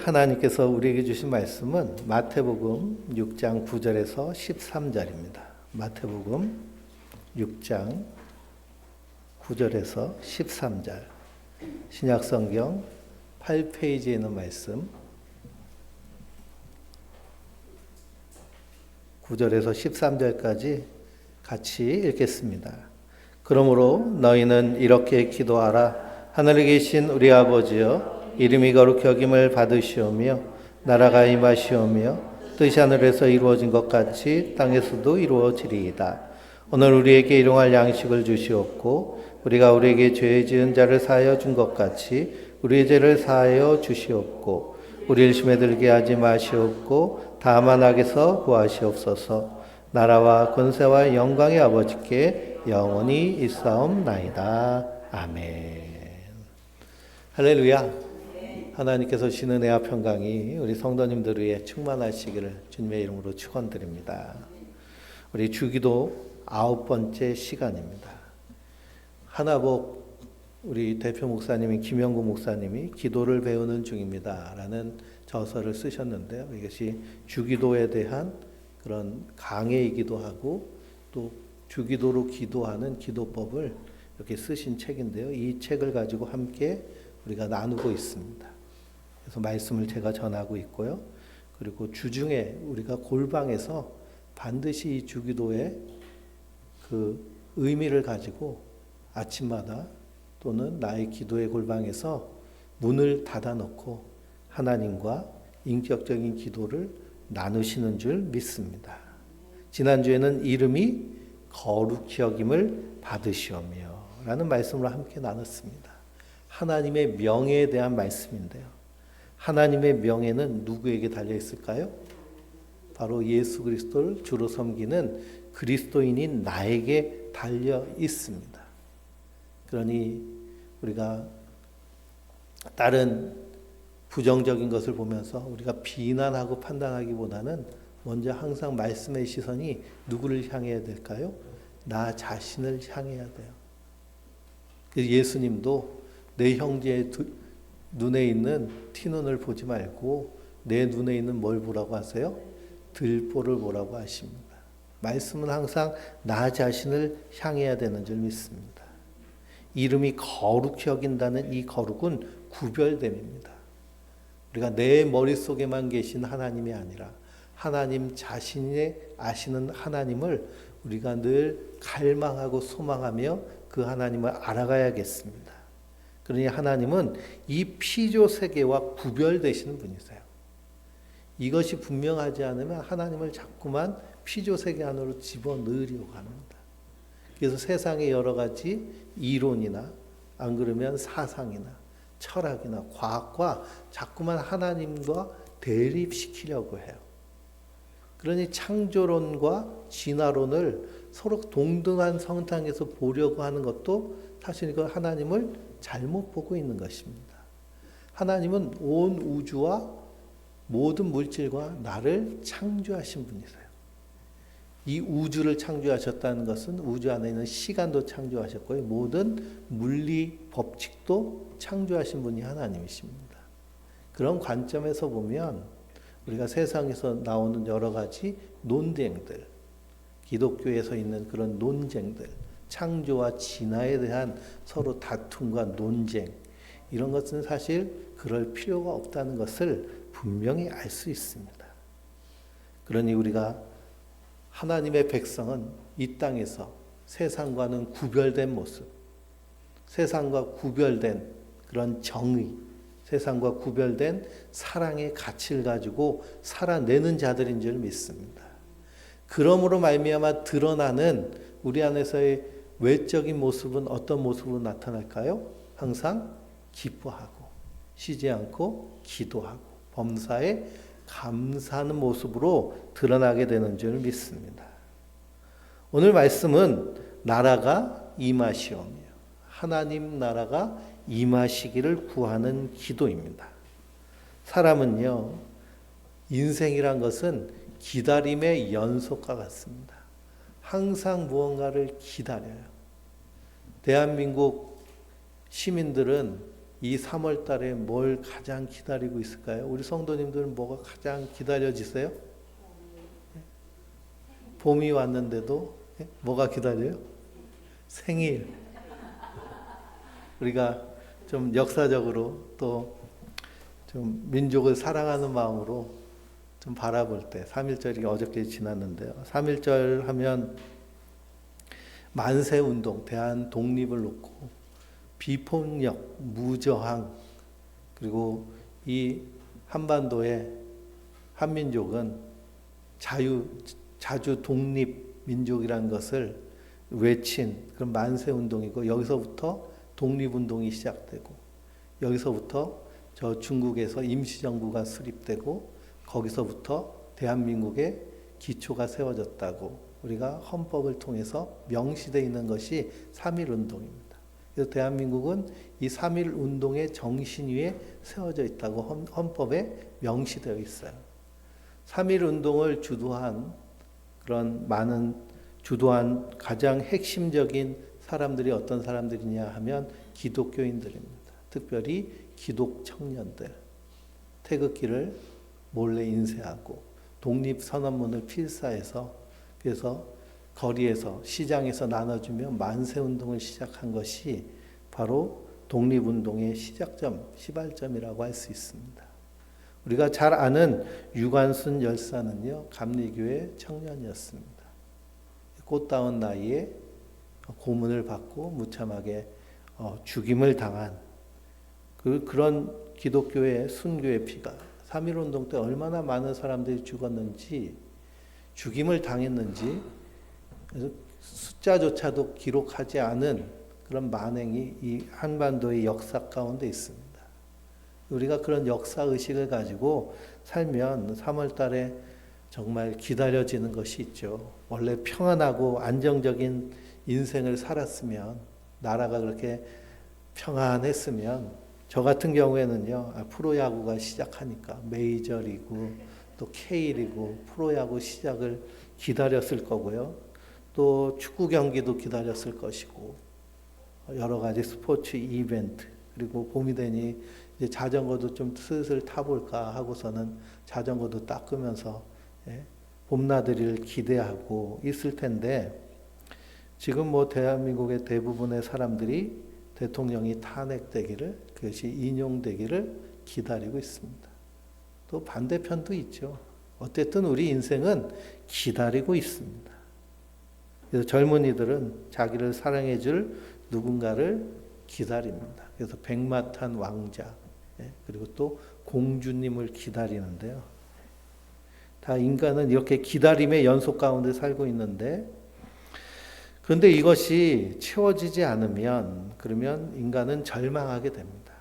하나님께서 우리에게 주신 말씀은 마태복음 6장 9절에서 13절입니다. 마태복음 6장 9절에서 13절. 신약성경 8페이지에 있는 말씀 9절에서 13절까지 같이 읽겠습니다. 그러므로 너희는 이렇게 기도하라. 하늘에 계신 우리 아버지여, 이름이 거룩히 여김을 받으시오며 나라가 임하시오며 뜻이 하늘에서 이루어진 것 같이 땅에서도 이루어지리이다. 오늘 우리에게 일용할 양식을 주시옵고 우리가 우리에게 죄 지은 자를 사하여 준 것 같이 우리의 죄를 사하여 주시옵고 우리를 시험에 들게 하지 마시옵고 다만 악에서 구하시옵소서. 나라와 권세와 영광의 아버지께 영원히 있사옵나이다. 아멘. 할렐루야. 하나님께서 주시는 은혜와 평강이 우리 성도님들 위해 충만하시기를 주님의 이름으로 축원드립니다. 우리 주기도 9번째 시간입니다. 하나복 우리 대표 목사님인 김영구 목사님이 기도를 배우는 중입니다 라는 저서를 쓰셨는데요. 이것이 주기도에 대한 그런 강해이기도 하고 또 주기도로 기도하는 기도법을 이렇게 쓰신 책인데요. 이 책을 가지고 함께 우리가 나누고 있습니다. 그래서 말씀을 제가 전하고 있고요. 그리고 주중에 우리가 골방에서 반드시 이 주기도의 그 의미를 가지고 아침마다 또는 나의 기도의 골방에서 문을 닫아놓고 하나님과 인격적인 기도를 나누시는 줄 믿습니다. 지난주에는 이름이 거룩히 여김을 받으시오며 라는 말씀으로 함께 나눴습니다. 하나님의 명예에 대한 말씀인데요. 하나님의 명예는 누구에게 달려 있을까요? 바로 예수 그리스도를 주로 섬기는 그리스도인인 나에게 달려 있습니다. 그러니 우리가 다른 부정적인 것을 보면서 우리가 비난하고 판단하기보다는 먼저 항상 말씀의 시선이 누구를 향해야 될까요? 나 자신을 향해야 돼요. 예수님도 내 형제의 눈에 있는 티눈을 보지 말고 내 눈에 있는 뭘 보라고 하세요? 들보를 보라고 하십니다. 말씀은 항상 나 자신을 향해야 되는 줄 믿습니다. 이름이 거룩히 여긴다는 이 거룩은 구별됨입니다. 우리가 내 머릿속에만 계신 하나님이 아니라 하나님 자신이 아시는 하나님을 우리가 늘 갈망하고 소망하며 그 하나님을 알아가야겠습니다. 그러니 하나님은 이 피조 세계와 구별되시는 분이세요. 이것이 분명하지 않으면 하나님을 자꾸만 피조 세계 안으로 집어넣으려고 합니다. 그래서 세상의 여러 가지 이론이나 안 그러면 사상이나 철학이나 과학과 자꾸만 하나님과 대립시키려고 해요. 그러니 창조론과 진화론을 서로 동등한 성상에서 보려고 하는 것도 사실 이건 하나님을 잘못 보고 있는 것입니다. 하나님은 온 우주와 모든 물질과 나를 창조하신 분이세요. 이 우주를 창조하셨다는 것은 우주 안에 있는 시간도 창조하셨고요. 모든 물리 법칙도 창조하신 분이 하나님이십니다. 그런 관점에서 보면 우리가 세상에서 나오는 여러 가지 논쟁들, 기독교에서 있는 그런 논쟁들, 창조와 진화에 대한 서로 다툼과 논쟁, 이런 것은 사실 그럴 필요가 없다는 것을 분명히 알 수 있습니다. 그러니 우리가 하나님의 백성은 이 땅에서 세상과는 구별된 모습, 세상과 구별된 그런 정의, 세상과 구별된 사랑의 가치를 가지고 살아내는 자들인 줄 믿습니다. 그러므로 말미암아 드러나는 우리 안에서의 외적인 모습은 어떤 모습으로 나타날까요? 항상 기뻐하고 쉬지 않고 기도하고 범사에 감사하는 모습으로 드러나게 되는 줄 믿습니다. 오늘 말씀은 나라가 임하시오며 하나님 나라가 임하시기를 구하는 기도입니다. 사람은요, 인생이란 것은 기다림의 연속과 같습니다. 항상 무언가를 기다려요. 대한민국 시민들은 이 3월 달에 뭘 가장 기다리고 있을까요? 우리 성도님들은 뭐가 가장 기다려지세요? 봄이 왔는데도 뭐가 기다려요? 생일. 우리가 좀 역사적으로 또 좀 민족을 사랑하는 마음으로 좀 바라볼 때 3.1절이 어저께 지났는데요. 3.1절 하면 만세운동, 대한 독립을 놓고 비폭력, 무저항, 그리고 이 한반도의 한민족은 자주 독립 민족이라는 것을 외친 그런 만세운동이고, 여기서부터 독립운동이 시작되고, 여기서부터 저 중국에서 임시정부가 수립되고, 거기서부터 대한민국의 기초가 세워졌다고 우리가 헌법을 통해서 명시되어 있는 것이 3.1운동입니다. 그래서 대한민국은 이 3.1운동의 정신 위에 세워져 있다고 헌법에 명시되어 있어요. 3.1운동을 주도한 가장 핵심적인 사람들이 어떤 사람들이냐 하면 기독교인들입니다. 특별히 기독 청년들, 태극기를 몰래 인쇄하고 독립선언문을 필사해서, 그래서 거리에서 시장에서 나눠주며 만세운동을 시작한 것이 바로 독립운동의 시작점, 시발점이라고 할 수 있습니다. 우리가 잘 아는 유관순 열사는요, 감리교회 청년이었습니다. 꽃다운 나이에 고문을 받고 무참하게 죽임을 당한 그런 기독교의 순교의 피가 3.1운동 때 얼마나 많은 사람들이 죽었는지, 죽임을 당했는지 숫자조차도 기록하지 않은 그런 만행이 이 한반도의 역사 가운데 있습니다. 우리가 그런 역사의식을 가지고 살면 3월 달에 정말 기다려지는 것이 있죠. 원래 평안하고 안정적인 인생을 살았으면, 나라가 그렇게 평안했으면, 저 같은 경우에는요, 프로야구가 시작하니까 메이저리그 또 K리그 프로야구 시작을 기다렸을 거고요. 또 축구 경기도 기다렸을 것이고, 여러 가지 스포츠 이벤트, 그리고 봄이 되니 이제 자전거도 좀 슬슬 타볼까 하고서는 자전거도 닦으면서 봄나들이를 기대하고 있을 텐데, 지금 뭐 대한민국의 대부분의 사람들이 대통령이 탄핵되기를, 그것이 인용되기를 기다리고 있습니다. 또 반대편도 있죠. 어쨌든 우리 인생은 기다리고 있습니다. 그래서 젊은이들은 자기를 사랑해 줄 누군가를 기다립니다. 그래서 백마탄 왕자, 그리고 또 공주님을 기다리는데요. 다 인간은 이렇게 기다림의 연속 가운데 살고 있는데, 그런데 이것이 채워지지 않으면, 그러면 인간은 절망하게 됩니다.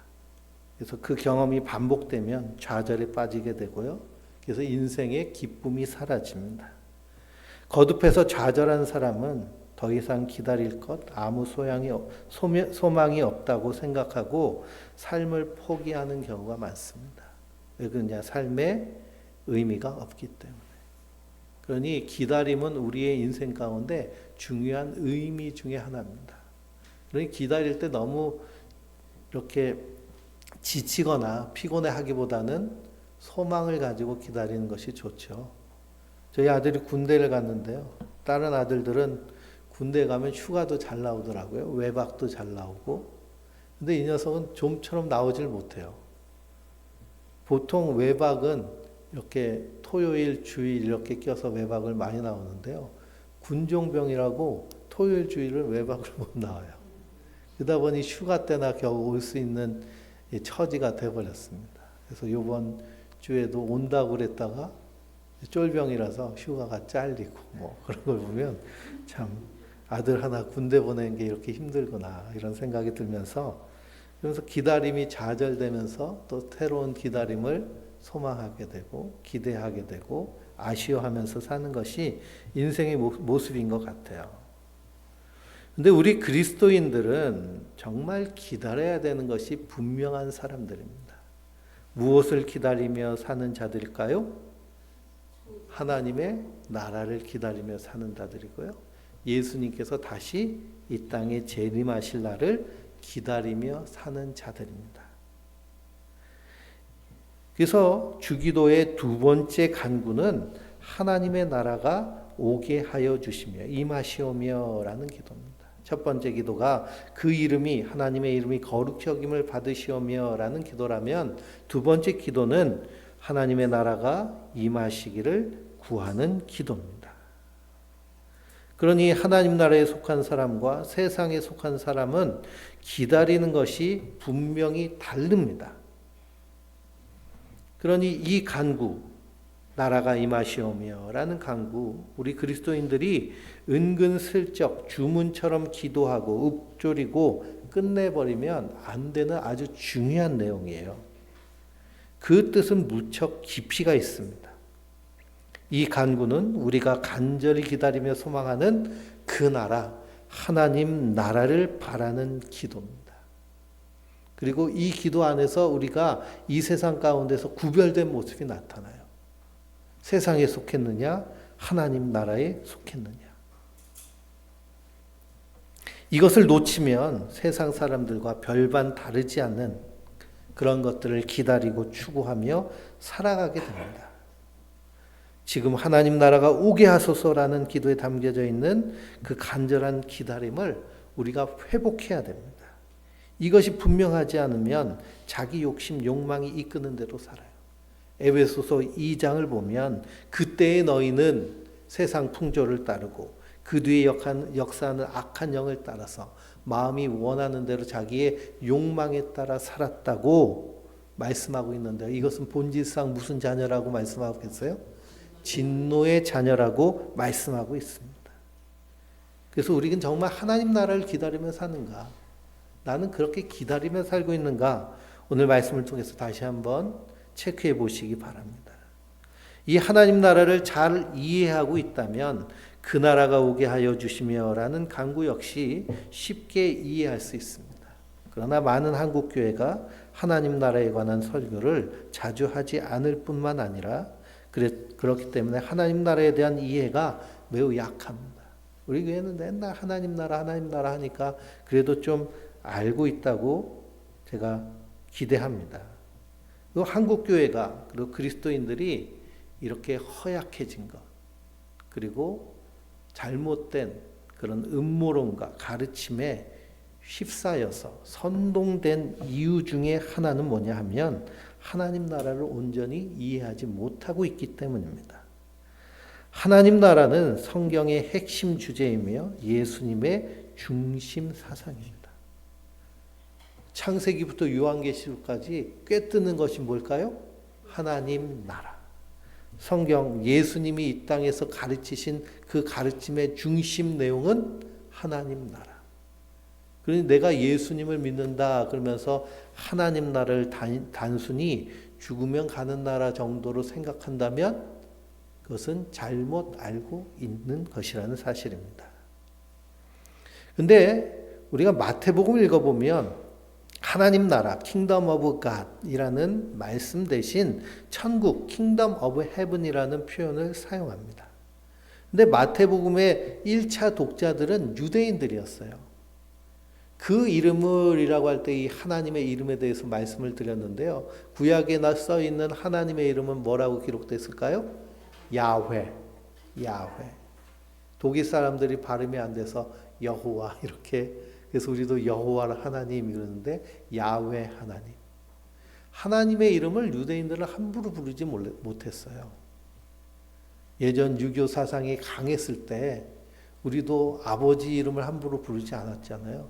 그래서 그 경험이 반복되면 좌절에 빠지게 되고요. 그래서 인생의 기쁨이 사라집니다. 거듭해서 좌절한 사람은 더 이상 기다릴 것, 아무 소망이 없다고 생각하고 삶을 포기하는 경우가 많습니다. 왜 그러냐? 삶에 의미가 없기 때문에. 그러니 기다림은 우리의 인생 가운데 중요한 의미 중에 하나입니다. 그러니 기다릴 때 너무 이렇게 지치거나 피곤해하기보다는 소망을 가지고 기다리는 것이 좋죠. 저희 아들이 군대를 갔는데요. 다른 아들들은 군대 가면 휴가도 잘 나오더라고요. 외박도 잘 나오고. 근데 이 녀석은 좀처럼 나오질 못해요. 보통 외박은 이렇게 토요일, 주일 이렇게 껴서 외박을 많이 나오는데요. 군종병이라고 토요일, 주일을 외박을 못 나와요. 그러다 보니 휴가 때나 겨우 올 수 있는 처지가 돼버렸습니다. 그래서 이번 주에도 온다고 그랬다가 쫄병이라서 휴가가 잘리고 뭐 그런 걸 보면 참 아들 하나 군대 보내는 게 이렇게 힘들구나 이런 생각이 들면서, 그래서 기다림이 좌절되면서 또 새로운 기다림을 소망하게 되고 기대하게 되고 아쉬워하면서 사는 것이 인생의 모습인 것 같아요. 근데 우리 그리스도인들은 정말 기다려야 되는 것이 분명한 사람들입니다. 무엇을 기다리며 사는 자들일까요? 하나님의 나라를 기다리며 사는 자들이고요. 예수님께서 다시 이 땅에 재림하실 날을 기다리며 사는 자들입니다. 그래서 주기도의 두 번째 간구는 하나님의 나라가 오게 하여 주시며 임하시오며 라는 기도입니다. 첫 번째 기도가 그 이름이 하나님의 이름이 거룩히 여김을 받으시오며 라는 기도라면 두 번째 기도는 하나님의 나라가 임하시기를 구하는 기도입니다. 그러니 하나님 나라에 속한 사람과 세상에 속한 사람은 기다리는 것이 분명히 다릅니다. 그러니 이 간구, 나라가 임하시오며 라는 간구, 우리 그리스도인들이 은근슬쩍 주문처럼 기도하고 읊조리고 끝내버리면 안 되는 아주 중요한 내용이에요. 그 뜻은 무척 깊이가 있습니다. 이 간구는 우리가 간절히 기다리며 소망하는 그 나라, 하나님 나라를 바라는 기도입니다. 그리고 이 기도 안에서 우리가 이 세상 가운데서 구별된 모습이 나타나요. 세상에 속했느냐, 하나님 나라에 속했느냐. 이것을 놓치면 세상 사람들과 별반 다르지 않는 그런 것들을 기다리고 추구하며 살아가게 됩니다. 지금 하나님 나라가 오게 하소서라는 기도에 담겨져 있는 그 간절한 기다림을 우리가 회복해야 됩니다. 이것이 분명하지 않으면 자기 욕심, 욕망이 이끄는 대로 살아요. 에베소서 2장을 보면 그때의 너희는 세상 풍조를 따르고 그 뒤에 역사하는 악한 영을 따라서 마음이 원하는 대로 자기의 욕망에 따라 살았다고 말씀하고 있는데 이것은 본질상 무슨 자녀라고 말씀하고 있어요? 진노의 자녀라고 말씀하고 있습니다. 그래서 우리는 정말 하나님 나라를 기다리며 사는가? 나는 그렇게 기다리며 살고 있는가? 오늘 말씀을 통해서 다시 한번 체크해 보시기 바랍니다. 이 하나님 나라를 잘 이해하고 있다면 그 나라가 오게 하여 주시며 라는 간구 역시 쉽게 이해할 수 있습니다. 그러나 많은 한국교회가 하나님 나라에 관한 설교를 자주 하지 않을 뿐만 아니라 그렇기 때문에 하나님 나라에 대한 이해가 매우 약합니다. 우리 교회는 맨날 하나님 나라 하니까 그래도 좀 알고 있다고 제가 기대합니다. 한국 교회가 그리고 그리스도인들이 이렇게 허약해진 것, 그리고 잘못된 그런 음모론과 가르침에 휩싸여서 선동된 이유 중에 하나는 뭐냐 하면 하나님 나라를 온전히 이해하지 못하고 있기 때문입니다. 하나님 나라는 성경의 핵심 주제이며 예수님의 중심 사상입니다. 창세기부터 요한계시록까지 꿰뜨는 것이 뭘까요? 하나님 나라. 성경 예수님이 이 땅에서 가르치신 그 가르침의 중심 내용은 하나님 나라. 그러니 내가 예수님을 믿는다 그러면서 하나님 나라를 단순히 죽으면 가는 나라 정도로 생각한다면 그것은 잘못 알고 있는 것이라는 사실입니다. 근데 우리가 마태복음을 읽어보면 하나님 나라, Kingdom of God이라는 말씀 대신 천국, Kingdom of Heaven이라는 표현을 사용합니다. 근데 마태복음의 1차 독자들은 유대인들이었어요. 그 이름을이라고 할 때 이 하나님의 이름에 대해서 말씀을 드렸는데요. 구약에 써 있는 하나님의 이름은 뭐라고 기록됐을까요? 야훼. 독일 사람들이 발음이 안 돼서 여호와 이렇게, 그래서 우리도 여호와를 하나님 이러는데 야훼 하나님. 하나님의 이름을 유대인들은 함부로 부르지 못했어요. 예전 유교 사상이 강했을 때 우리도 아버지 이름을 함부로 부르지 않았잖아요.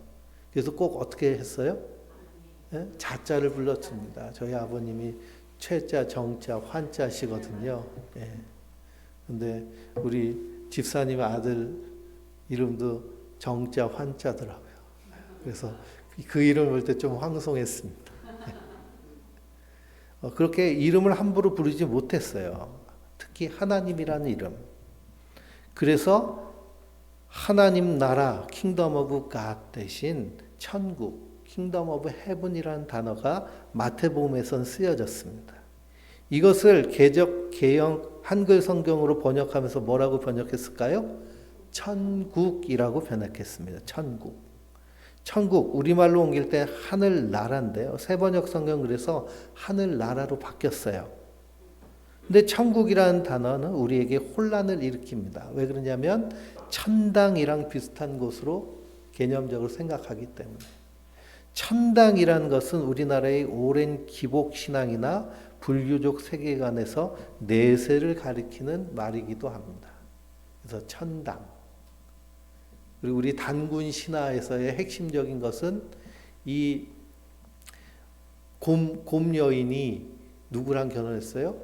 그래서 꼭 어떻게 했어요? 자자를 불렀습니다. 저희 아버님이 최자, 정자, 환자시거든요. 근데 우리 집사님 아들 이름도 정자, 환자더라고요. 그래서 그 이름을 볼 때 좀 황송했습니다. 그렇게 이름을 함부로 부르지 못했어요. 특히 하나님이라는 이름. 그래서 하나님 나라, Kingdom of God 대신 천국, Kingdom of Heaven이라는 단어가 마태복음에선 쓰여졌습니다. 이것을 개역 한글 성경으로 번역하면서 뭐라고 번역했을까요? 천국이라고 번역했습니다. 천국. 천국, 우리말로 옮길 때 하늘나라인데요. 세번역 성경 그래서 하늘나라로 바뀌었어요. 근데 천국이라는 단어는 우리에게 혼란을 일으킵니다. 왜 그러냐면 천당이랑 비슷한 곳으로 개념적으로 생각하기 때문에. 천당이라는 것은 우리나라의 오랜 기복신앙이나 불교적 세계관에서 내세를 가리키는 말이기도 합니다. 그래서 천당. 그리고 우리 단군 신화에서의 핵심적인 것은 이 곰 누구랑 결혼했어요?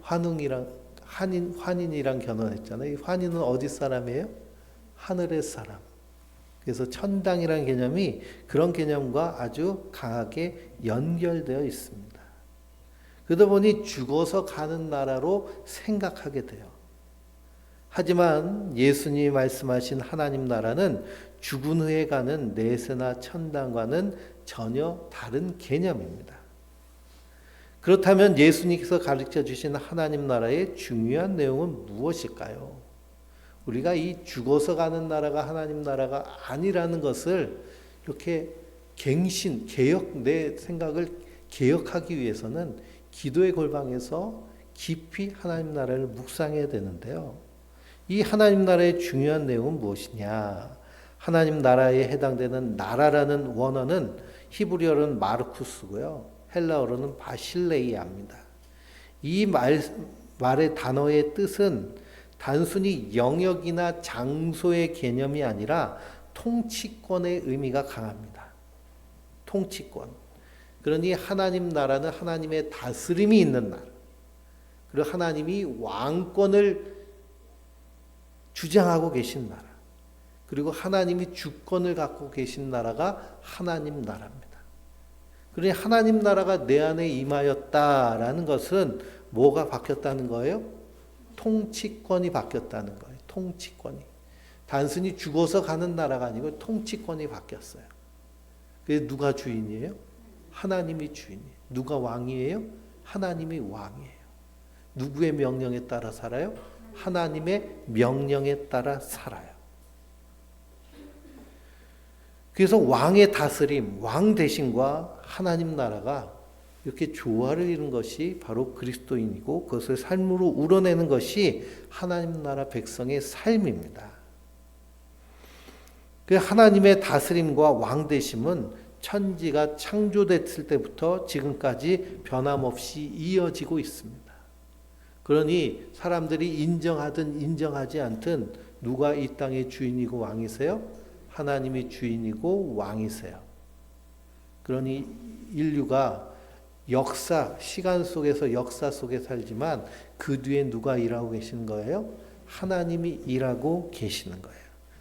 환인이랑 결혼했잖아요. 이 환인은 어디 사람이에요? 하늘의 사람. 그래서 천당이라는 개념이 그런 개념과 아주 강하게 연결되어 있습니다. 그러다 보니 죽어서 가는 나라로 생각하게 돼요. 하지만 예수님이 말씀하신 하나님 나라는 죽은 후에 가는 내세나 천당과는 전혀 다른 개념입니다. 그렇다면 예수님께서 가르쳐 주신 하나님 나라의 중요한 내용은 무엇일까요? 우리가 이 죽어서 가는 나라가 하나님 나라가 아니라는 것을 이렇게 내 생각을 개혁하기 위해서는 기도의 골방에서 깊이 하나님 나라를 묵상해야 되는데요. 이 하나님 나라의 중요한 내용은 무엇이냐? 하나님 나라에 해당되는 나라라는 원어는 히브리어로는 마르쿠스고요. 헬라어로는 바실레이아입니다. 이 말의 단어의 뜻은 단순히 영역이나 장소의 개념이 아니라 통치권의 의미가 강합니다. 통치권. 그러니 하나님 나라는 하나님의 다스림이 있는 나라. 그리고 하나님이 왕권을 주장하고 계신 나라. 그리고 하나님이 주권을 갖고 계신 나라가 하나님 나라입니다. 그러니 하나님 나라가 내 안에 임하였다라는 것은 뭐가 바뀌었다는 거예요? 통치권이 바뀌었다는 거예요. 통치권이. 단순히 죽어서 가는 나라가 아니고 통치권이 바뀌었어요. 그래서 누가 주인이에요? 하나님이 주인이에요. 누가 왕이에요? 하나님이 왕이에요. 누구의 명령에 따라 살아요? 하나님의 명령에 따라 살아요. 그래서 왕의 다스림, 왕 대신과 하나님 나라가 이렇게 조화를 이룬 것이 바로 그리스도인이고 그것을 삶으로 우러내는 것이 하나님 나라 백성의 삶입니다. 그 하나님의 다스림과 왕 되심은 천지가 창조됐을 때부터 지금까지 변함없이 이어지고 있습니다. 그러니 사람들이 인정하든 인정하지 않든 누가 이 땅의 주인이고 왕이세요? 하나님이 주인이고 왕이세요. 그러니 인류가 시간 속에서 역사 속에 살지만 그 뒤에 누가 일하고 계시는 거예요? 하나님이 일하고 계시는 거예요.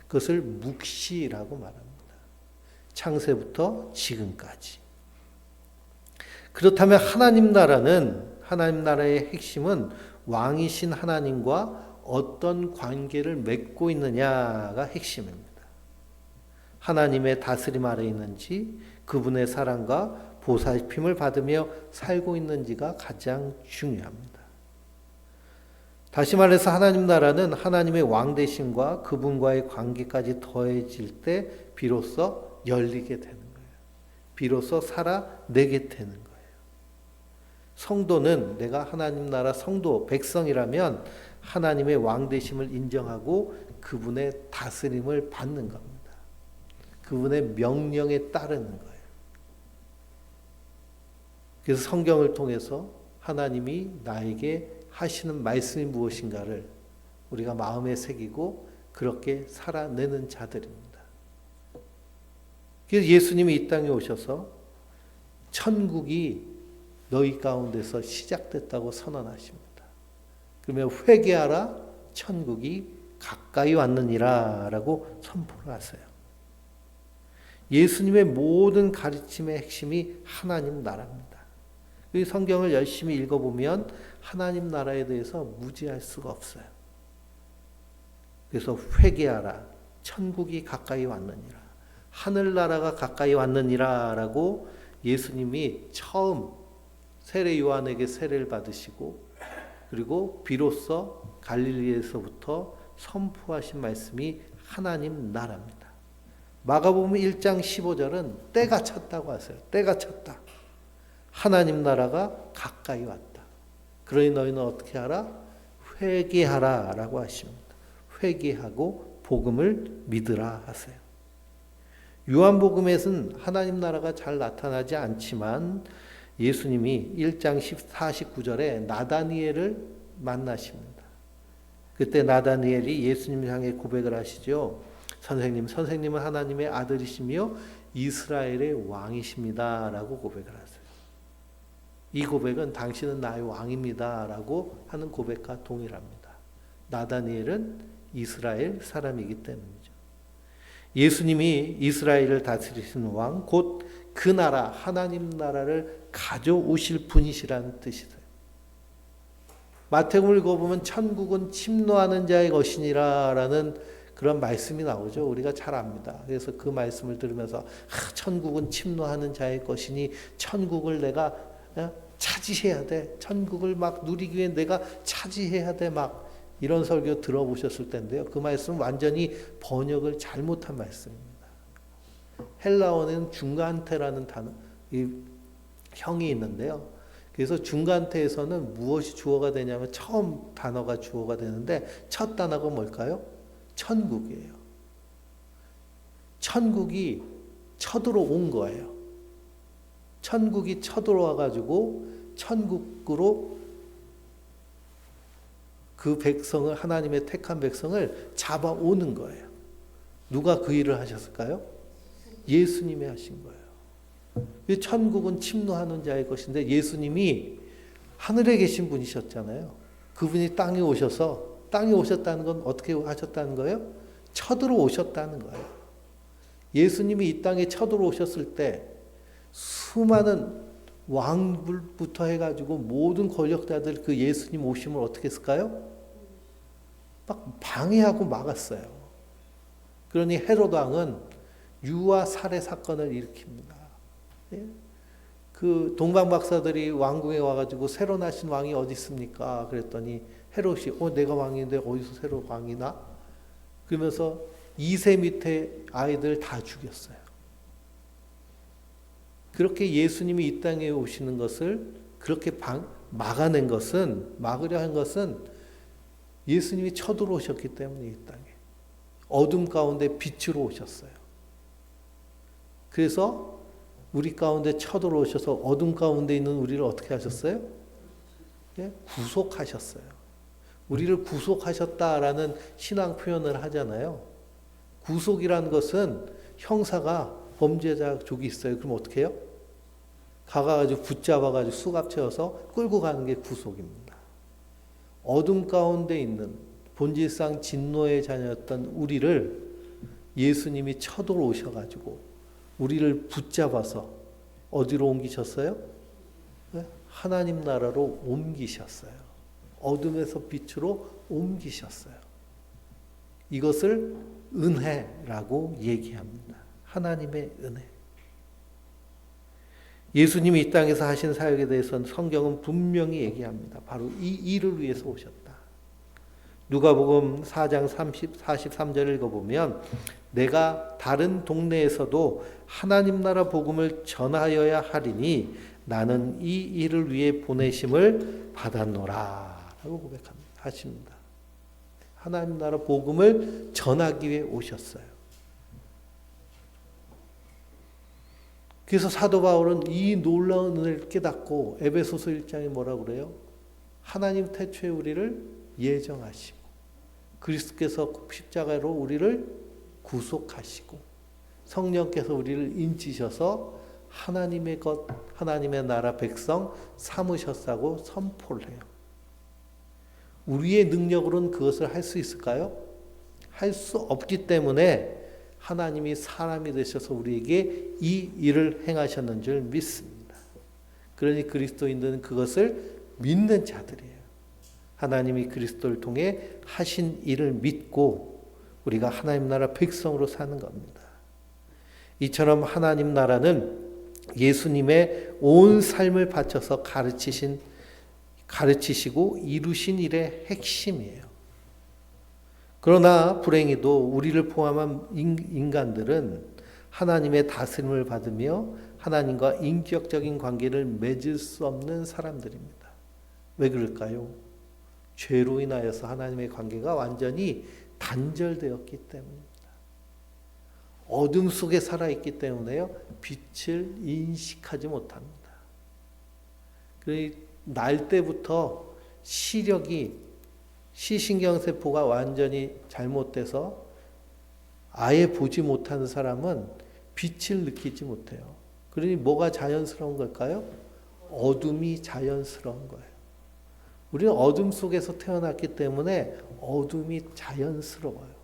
그것을 묵시라고 말합니다. 창세부터 지금까지. 그렇다면 하나님 나라의 핵심은 왕이신 하나님과 어떤 관계를 맺고 있느냐가 핵심입니다. 하나님의 다스림 아래 있는지 그분의 사랑과 보살핌을 받으며 살고 있는지가 가장 중요합니다. 다시 말해서 하나님 나라는 하나님의 왕 되심과 그분과의 관계까지 더해질 때 비로소 열리게 되는 거예요. 비로소 살아내게 되는 거예요. 성도는 내가 하나님 나라 성도, 백성이라면 하나님의 왕 되심을 인정하고 그분의 다스림을 받는 겁니다. 그분의 명령에 따르는 거예요. 그래서 성경을 통해서 하나님이 나에게 하시는 말씀이 무엇인가를 우리가 마음에 새기고 그렇게 살아내는 자들입니다. 그래서 예수님이 이 땅에 오셔서 천국이 너희 가운데서 시작됐다고 선언하십니다. 그러면 회개하라, 천국이 가까이 왔느니라 라고 선포를 하세요. 예수님의 모든 가르침의 핵심이 하나님 나라입니다. 이 성경을 열심히 읽어보면 하나님 나라에 대해서 무지할 수가 없어요. 그래서 회개하라, 천국이 가까이 왔느니라, 하늘나라가 가까이 왔느니라 라고 예수님이 처음 세례 요한에게 세례를 받으시고 그리고 비로소 갈릴리에서부터 선포하신 말씀이 하나님 나라입니다. 마가복음 1장 15절은 때가 찼다고 하세요. 때가 찼다. 하나님 나라가 가까이 왔다. 그러니 너희는 어떻게 하라? 회개하라 라고 하십니다. 회개하고 복음을 믿으라 하세요. 요한복음에서는 하나님 나라가 잘 나타나지 않지만 예수님이 1장 49절에 나다니엘을 만나십니다. 그때 나다니엘이 예수님을 향해 고백을 하시죠. 선생님은 하나님의 아들이시며 이스라엘의 왕이십니다 라고 고백을 하세요. 이 고백은 당신은 나의 왕입니다 라고 하는 고백과 동일합니다. 나다니엘은 이스라엘 사람이기 때문이죠. 예수님이 이스라엘을 다스리시는 왕, 곧 그 나라, 하나님 나라를 가져오실 분이시라는 뜻이세요. 마태복음을 읽어보면 천국은 침노하는 자의 것이니라 라는 그런 말씀이 나오죠. 우리가 잘 압니다. 그래서 그 말씀을 들으면서 천국은 침노하는 자의 것이니 천국을 내가 차지해야 돼. 천국을 막 누리기 위해 내가 차지해야 돼. 막 이런 설교 들어보셨을 텐데요. 그 말씀은 완전히 번역을 잘못한 말씀입니다. 헬라어는 중간태라는 단어, 이 형이 있는데요. 그래서 중간태에서는 무엇이 주어가 되냐면 처음 단어가 주어가 되는데 첫 단어가 뭘까요? 천국이에요. 천국이 쳐들어온 거예요. 천국이 쳐들어와가지고 천국으로 그 백성을, 하나님의 택한 백성을 잡아오는 거예요. 누가 그 일을 하셨을까요? 예수님이 하신 거예요. 천국은 침노하는 자의 것인데 예수님이 하늘에 계신 분이셨잖아요. 그분이 땅에 오셔서, 땅에 오셨다는 건 어떻게 하셨다는 거예요? 쳐들어오셨다는 거예요. 예수님이 이 땅에 쳐들어오셨을 때 수많은 왕부터 해가지고 모든 권력자들 그 예수님 오심을 어떻게 했을까요? 막 방해하고 막았어요. 그러니 헤롯 왕은 유아 살해 사건을 일으킵니다. 예? 그 동방 박사들이 왕궁에 와가지고 새로 나신 왕이 어디 있습니까? 그랬더니 헤롯이 내가 왕인데 어디서 새로 왕이 나? 그러면서 2세 밑에 아이들 다 죽였어요. 그렇게 예수님이 이 땅에 오시는 것을 그렇게 막아낸 것은, 막으려 한 것은 예수님이 쳐들어오셨기 때문에 이 땅에 어둠 가운데 빛으로 오셨어요. 그래서 우리 가운데 쳐들어오셔서 어둠 가운데 있는 우리를 어떻게 하셨어요? 예? 구속하셨어요. 우리를 구속하셨다라는 신앙 표현을 하잖아요. 구속이라는 것은 형사가 범죄자 족이 있어요. 그럼 어떻게 해요? 가가지고 붙잡아가지고 수갑 채워서 끌고 가는 게 구속입니다. 어둠 가운데 있는 본질상 진노의 자녀였던 우리를 예수님이 쳐들어오셔가지고 우리를 붙잡아서 어디로 옮기셨어요? 네? 하나님 나라로 옮기셨어요. 어둠에서 빛으로 옮기셨어요. 이것을 은혜라고 얘기합니다. 하나님의 은혜. 예수님이 이 땅에서 하신 사역에 대해서는 성경은 분명히 얘기합니다. 바로 이 일을 위해서 오셨다. 누가복음 4장 43절을 읽어보면 내가 다른 동네에서도 하나님 나라 복음을 전하여야 하리니 나는 이 일을 위해 보내심을 받았노라 라고 고백하십니다. 하나님 나라 복음을 전하기 위해 오셨어요. 그래서 사도 바울은 이 놀라운 은혜를 깨닫고 에베소서 1장에 뭐라고 그래요? 하나님 태초에 우리를 예정하시고 그리스도께서 십자가로 우리를 구속하시고 성령께서 우리를 인치셔서 하나님의 것, 하나님의 나라 백성 삼으셨다고 선포를 해요. 우리의 능력으로는 그것을 할 수 있을까요? 할 수 없기 때문에 하나님이 사람이 되셔서 우리에게 이 일을 행하셨는 줄 믿습니다. 그러니 그리스도인들은 그것을 믿는 자들이에요. 하나님이 그리스도를 통해 하신 일을 믿고 우리가 하나님 나라 백성으로 사는 겁니다. 이처럼 하나님 나라는 예수님의 온 삶을 바쳐서 가르치시고 이루신 일의 핵심이에요. 그러나 불행히도 우리를 포함한 인간들은 하나님의 다스림을 받으며 하나님과 인격적인 관계를 맺을 수 없는 사람들입니다. 왜 그럴까요? 죄로 인하여서 하나님의 관계가 완전히 단절되었기 때문입니다. 어둠 속에 살아있기 때문에요. 빛을 인식하지 못합니다. 날 때부터 시신경세포가 완전히 잘못돼서 아예 보지 못하는 사람은 빛을 느끼지 못해요. 그러니 뭐가 자연스러운 걸까요? 어둠이 자연스러운 거예요. 우리는 어둠 속에서 태어났기 때문에 어둠이 자연스러워요.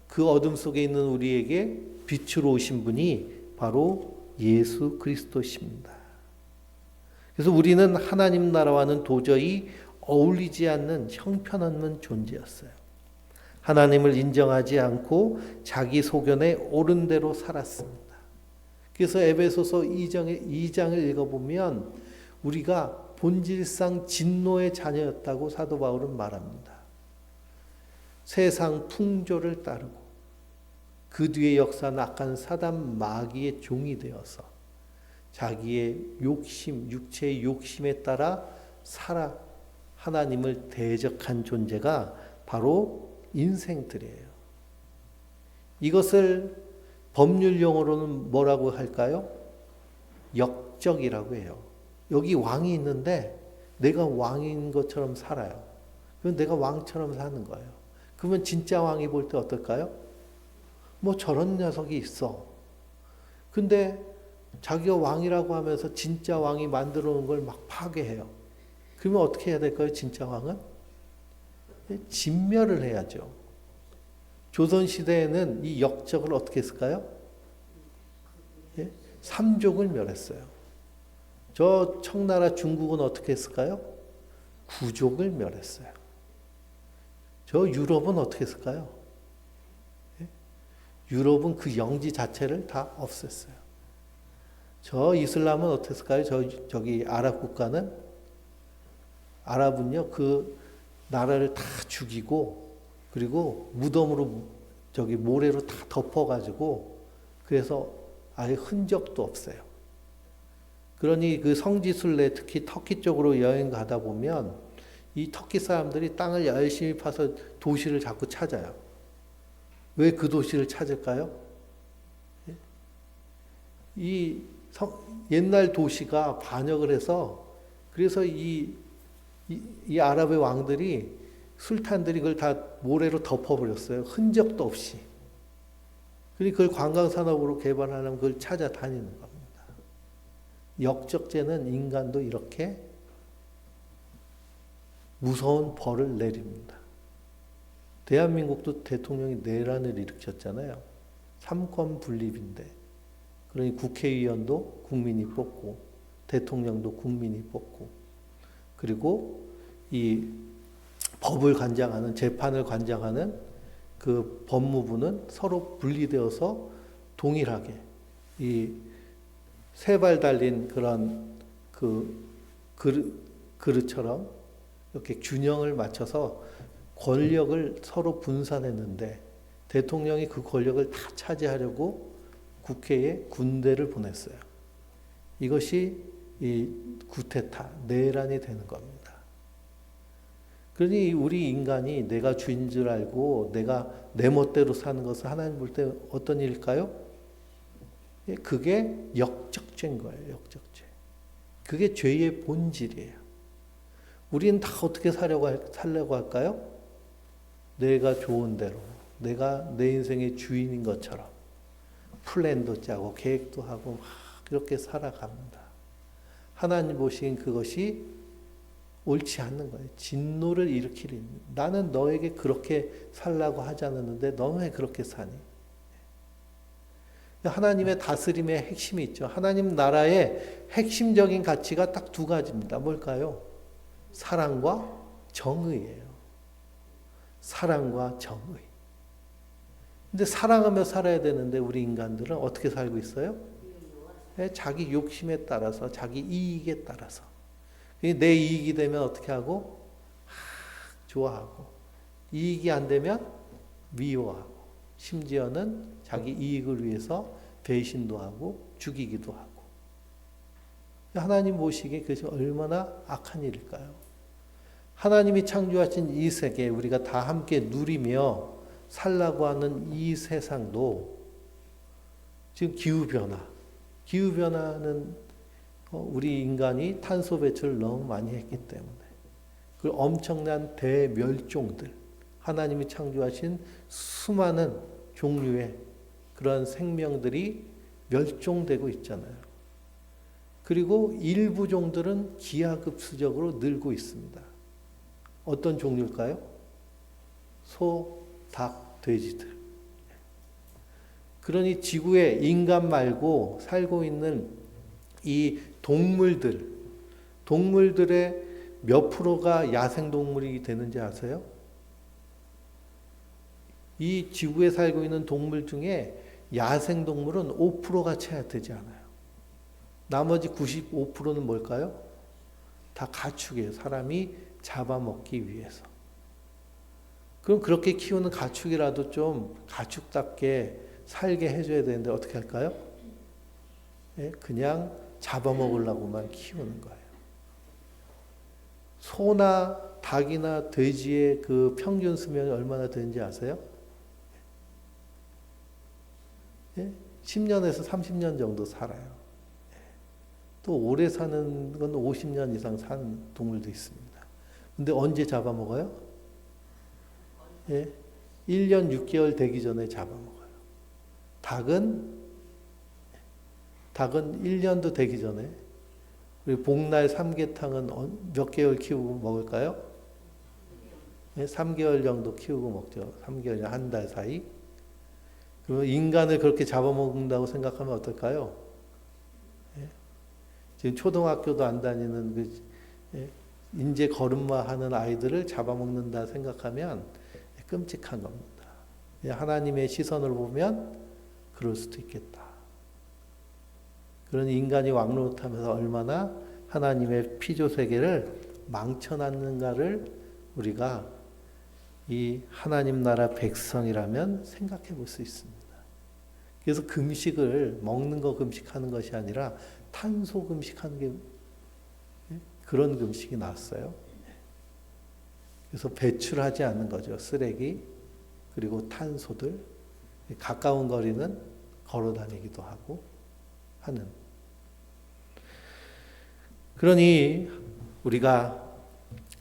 그 어둠 속에 있는 우리에게 빛으로 오신 분이 바로 예수 그리스도십니다. 그래서 우리는 하나님 나라와는 도저히 어울리지 않는 형편없는 존재였어요. 하나님을 인정하지 않고 자기 소견에 옳은 대로 살았습니다. 그래서 에베소서 2장을 읽어보면 우리가 본질상 진노의 자녀였다고 사도 바울은 말합니다. 세상 풍조를 따르고 그 뒤에 역사는 악한 사단 마귀의 종이 되어서 자기의 욕심, 육체의 욕심에 따라 하나님을 대적한 존재가 바로 인생들이에요. 이것을 법률 용어로는 뭐라고 할까요? 역적이라고 해요. 여기 왕이 있는데 내가 왕인 것처럼 살아요. 그럼 내가 왕처럼 사는 거예요. 그러면 진짜 왕이 볼 때 어떨까요? 뭐 저런 녀석이 있어. 근데 자기가 왕이라고 하면서 진짜 왕이 만들어 놓은 걸 막 파괴해요. 그러면 어떻게 해야 될까요? 진짜 왕은? 진멸을 해야죠. 조선시대에는 이 역적을 어떻게 했을까요? 삼족을 멸했어요. 저 청나라 중국은 어떻게 했을까요? 구족을 멸했어요. 저 유럽은 어떻게 했을까요? 유럽은 그 영지 자체를 다 없앴어요. 저 이슬람은 어떻게 했을까요? 저기 아랍 국가는? 아랍은요, 그 나라를 다 죽이고, 그리고 무덤으로, 모래로 다 덮어가지고, 그래서 아예 흔적도 없어요. 그러니 그 성지순례, 특히 터키 쪽으로 여행 가다 보면, 이 터키 사람들이 땅을 열심히 파서 도시를 자꾸 찾아요. 왜 그 도시를 찾을까요? 옛날 도시가 반역을 해서, 그래서 이 아랍의 왕들이, 술탄들이 그걸 다 모래로 덮어버렸어요. 흔적도 없이. 그러니까 그걸 관광산업으로 개발하려면 그걸 찾아다니는 겁니다. 역적죄는 인간도 이렇게 무서운 벌을 내립니다. 대한민국도 대통령이 내란을 일으켰잖아요. 삼권 분립인데. 그러니 국회의원도 국민이 뽑고, 대통령도 국민이 뽑고, 그리고 이 법을 관장하는, 재판을 관장하는 그 법무부는 서로 분리되어서 동일하게 이 세 발 달린 그런 그릇처럼 이렇게 균형을 맞춰서 권력을 서로 분산했는데 대통령이 그 권력을 다 차지하려고 국회에 군대를 보냈어요. 이것이 이 구테타, 내란이 되는 겁니다. 그러니 우리 인간이 내가 주인 줄 알고 내가 내 멋대로 사는 것은 하나님 볼 때 어떤 일일까요? 그게 역적죄인 거예요. 역적죄. 그게 죄의 본질이에요. 우리는 다 어떻게 살려고 할까요? 내가 좋은 대로, 내가 내 인생의 주인인 것처럼 플랜도 짜고 계획도 하고 막 그렇게 살아갑니다. 하나님 보시기엔 그것이 옳지 않는 거예요. 진노를 일으키리. 나는 너에게 그렇게 살라고 하지 않았는데 너는 왜 그렇게 사니? 하나님의 다스림의 핵심이 있죠. 하나님 나라의 핵심적인 가치가 딱 두 가지입니다. 뭘까요? 사랑과 정의예요. 사랑과 정의. 근데 사랑하며 살아야 되는데 우리 인간들은 어떻게 살고 있어요? 자기 욕심에 따라서, 자기 이익에 따라서. 내 이익이 되면 어떻게 하고? 좋아하고. 이익이 안 되면 미워하고, 심지어는 자기 이익을 위해서 배신도 하고 죽이기도 하고. 하나님 보시기에 그것이 얼마나 악한 일일까요? 하나님이 창조하신 이 세계, 우리가 다 함께 누리며 살라고 하는 이 세상도 지금 기후변화는 우리 인간이 탄소 배출을 너무 많이 했기 때문에 그 엄청난 대멸종들, 하나님이 창조하신 수많은 종류의 그러한 생명들이 멸종되고 있잖아요. 그리고 일부 종들은 기하급수적으로 늘고 있습니다. 어떤 종류일까요? 소, 닭, 돼지들. 그러니 지구에 인간 말고 살고 있는 이 동물들의 몇 프로가 야생동물이 되는지 아세요? 이 지구에 살고 있는 동물 중에 야생동물은 5%가 채 되지 않아요. 나머지 95%는 뭘까요? 다 가축이에요. 사람이 잡아먹기 위해서. 그럼 그렇게 키우는 가축이라도 좀 가축답게 살게 해줘야 되는데 어떻게 할까요? 그냥 잡아먹으려고만 키우는 거예요. 소나 닭이나 돼지의 그 평균 수명이 얼마나 되는지 아세요? 10년에서 30년 정도 살아요. 또 오래 사는 건 50년 이상 산 동물도 있습니다. 근데 언제 잡아먹어요? 1년 6개월 되기 전에 잡아먹어요. 닭은 1년도 되기 전에. 그리고 복날 삼계탕은 몇 개월 키우고 먹을까요? 3개월 정도 키우고 먹죠. 3개월, 한 달 사이. 그리고 인간을 그렇게 잡아먹는다고 생각하면 어떨까요? 지금 초등학교도 안 다니는 인제 걸음마 하는 아이들을 잡아먹는다 생각하면 끔찍한 겁니다. 하나님의 시선으로 보면 그럴 수도 있겠다. 그런 인간이 왕노릇하면서 얼마나 하나님의 피조세계를 망쳐놨는가를 우리가 이 하나님 나라 백성이라면 생각해 볼 수 있습니다. 그래서 금식을 먹는 거 금식하는 것이 아니라 탄소 금식하는 게 그런 금식이 나왔어요. 그래서 배출하지 않는 거죠. 쓰레기 그리고 탄소들 가까운 거리는 걸어 다니기도 하고 하는. 그러니 우리가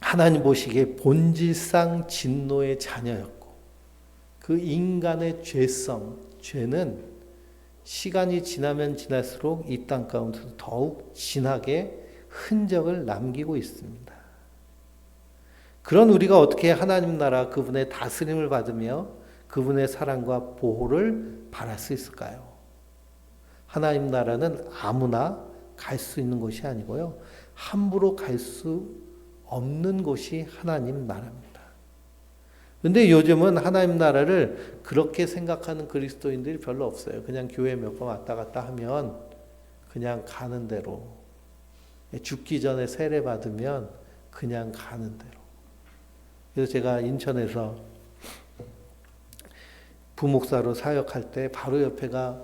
하나님 보시기에 본질상 진노의 자녀였고 그 인간의 죄는 시간이 지나면 지날수록 이 땅 가운데서 더욱 진하게 흔적을 남기고 있습니다. 그런 우리가 어떻게 하나님 나라 그분의 다스림을 받으며 그분의 사랑과 보호를 바랄 수 있을까요? 하나님 나라는 아무나 갈 수 있는 곳이 아니고요. 함부로 갈 수 없는 곳이 하나님 나라입니다. 근데 요즘은 하나님 나라를 그렇게 생각하는 그리스도인들이 별로 없어요. 그냥 교회 몇 번 왔다 갔다 하면 그냥 가는 대로. 죽기 전에 세례 받으면 그냥 가는 대로. 그래서 제가 인천에서 부목사로 사역할 때 바로 옆에가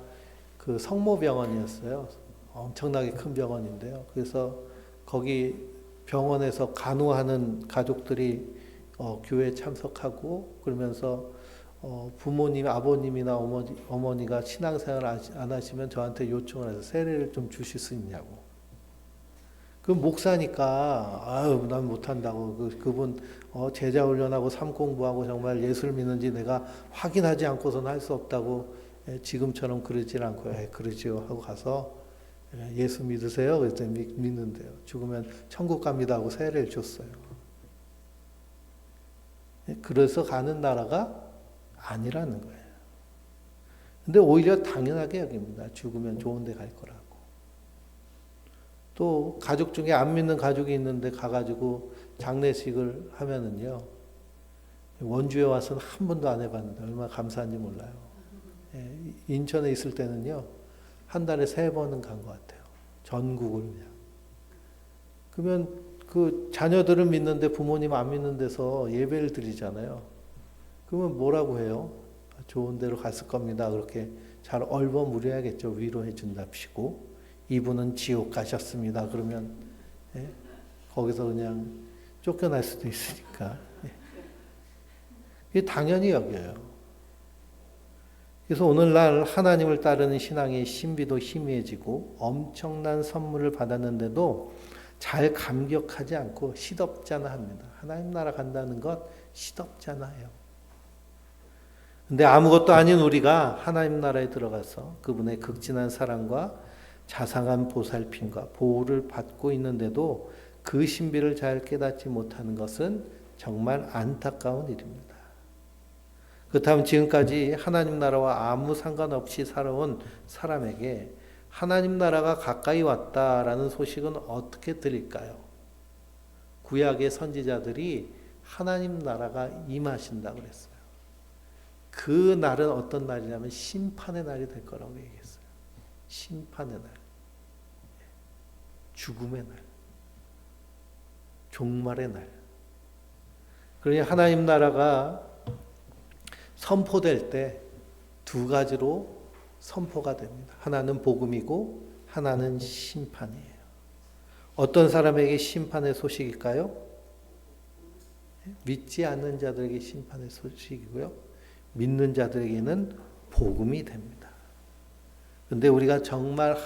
그 성모병원이었어요. 엄청나게 큰 병원인데요. 그래서 거기 병원에서 간호하는 가족들이 교회에 참석하고 그러면서 부모님, 아버님이나 어머니가 신앙생활 안 하시면 저한테 요청을 해서 세례를 좀 주실 수 있냐고. 그 목사니까 아유 난 못한다고 그분 제자 훈련하고 삶 공부하고 정말 예수를 믿는지 내가 확인하지 않고서는 할 수 없다고 지금처럼 그러질 않고 그러지요 하고 가서 예수 믿으세요? 그랬더니 믿는데요. 죽으면 천국 갑니다 하고 세례를 줬어요. 그래서 가는 나라가 아니라는 거예요. 근데 오히려 당연하게 여깁니다. 죽으면 좋은 데 갈 거라고. 또 가족 중에 안 믿는 가족이 있는데 가가지고 장례식을 하면은요. 원주에 와서는 한 번도 안 해봤는데 얼마나 감사한지 몰라요. 인천에 있을 때는요. 한 달에 3번은 간 것 같아요. 전국을 그냥. 그러면 그 자녀들은 믿는데 부모님 안 믿는 데서 예배를 드리잖아요. 그러면 뭐라고 해요? 좋은 데로 갔을 겁니다. 그렇게 잘 얼버무려야겠죠. 위로해 준답시고. 이분은 지옥 가셨습니다. 그러면 예? 거기서 그냥 쫓겨날 수도 있으니까. 예. 이게 당연히 여겨요. 그래서 오늘날 하나님을 따르는 신앙의 신비도 희미해지고 엄청난 선물을 받았는데도 잘 감격하지 않고 시덥잖아 합니다. 하나님 나라 간다는 것 시덥잖아요. 근데 아무것도 아닌 우리가 하나님 나라에 들어가서 그분의 극진한 사랑과 자상한 보살핌과 보호를 받고 있는데도 그 신비를 잘 깨닫지 못하는 것은 정말 안타까운 일입니다. 그렇다면 지금까지 하나님 나라와 아무 상관없이 살아온 사람에게 하나님 나라가 가까이 왔다라는 소식은 어떻게 들릴까요? 구약의 선지자들이 하나님 나라가 임하신다고 그랬어요. 그 날은 어떤 날이냐면 심판의 날이 될 거라고 얘기했어요. 심판의 날. 죽음의 날. 종말의 날. 그러니 하나님 나라가 선포될 때 두 가지로 선포가 됩니다. 하나는 복음이고 하나는 심판이에요. 어떤 사람에게 심판의 소식일까요? 믿지 않는 자들에게 심판의 소식이고요. 믿는 자들에게는 복음이 됩니다. 그런데 우리가 정말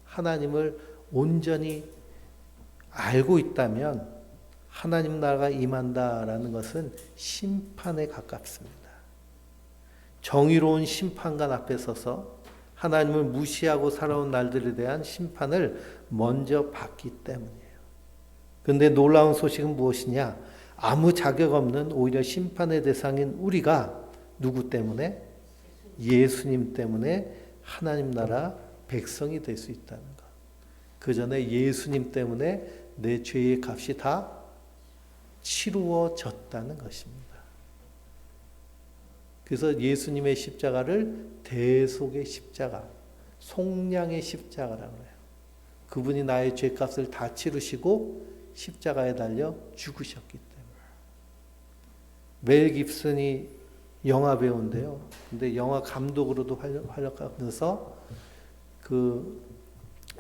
하나님을 온전히 알고 있다면 하나님 나라가 임한다라는 것은 심판에 가깝습니다. 정의로운 심판관 앞에 서서 하나님을 무시하고 살아온 날들에 대한 심판을 먼저 받기 때문이에요. 그런데 놀라운 소식은 무엇이냐? 아무 자격 없는 오히려 심판의 대상인 우리가 누구 때문에? 예수님 때문에 하나님 나라 백성이 될 수 있다는 것. 그 전에 예수님 때문에 내 죄의 값이 다 치루어졌다는 것입니다. 그래서 예수님의 십자가를 대속의 십자가, 속량의 십자가라고 해요. 그분이 나의 죄값을 다 치르시고 십자가에 달려 죽으셨기 때문에. 멜 깁슨이 영화 배우인데요. 근데 영화 감독으로도 활약하면서 그